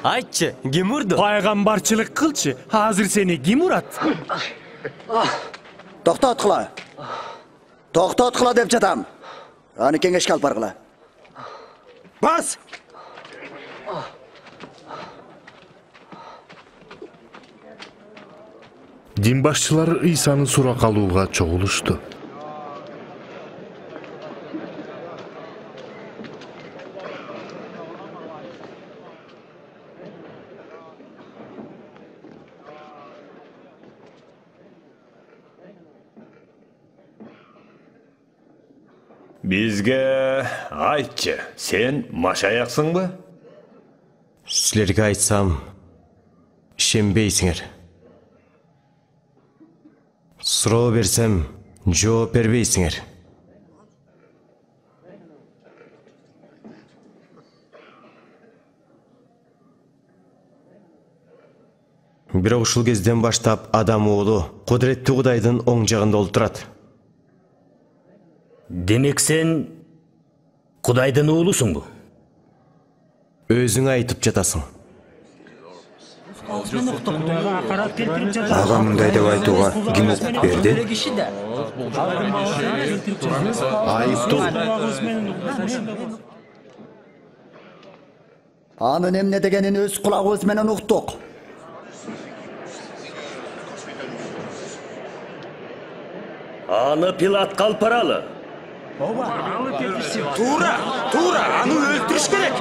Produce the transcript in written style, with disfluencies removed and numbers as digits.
Айтчы, ким урду? Пайгамбарчылык кылчы. Азыр сени ким урат? Тоқтатқыла. Тоқтатқыла деп жатам. Аны кеңешке алып барғыла. Бас! Дин башчылары Исаны сурак алууга чогулушту. Бизге айтчы, сен машаяқсың ба? Силерге айтсам, ишенбейсиңер. Суроо берсем, жооп бербейсиңер. Бирок ушул кезден баштап адам уулу кудуреттүү Кудайдын оң жагында олтурат. Демек сен Кудайдын уулусуң бу? Өзүң айтып жатасың. Аға мындай деп айтуға ким укук берди? Айыптуу. Анын эмне дегенин өз кулагыбыз менен уктук. Аны Пилатка алып баралы. Туура, аны өлтүрүш керек.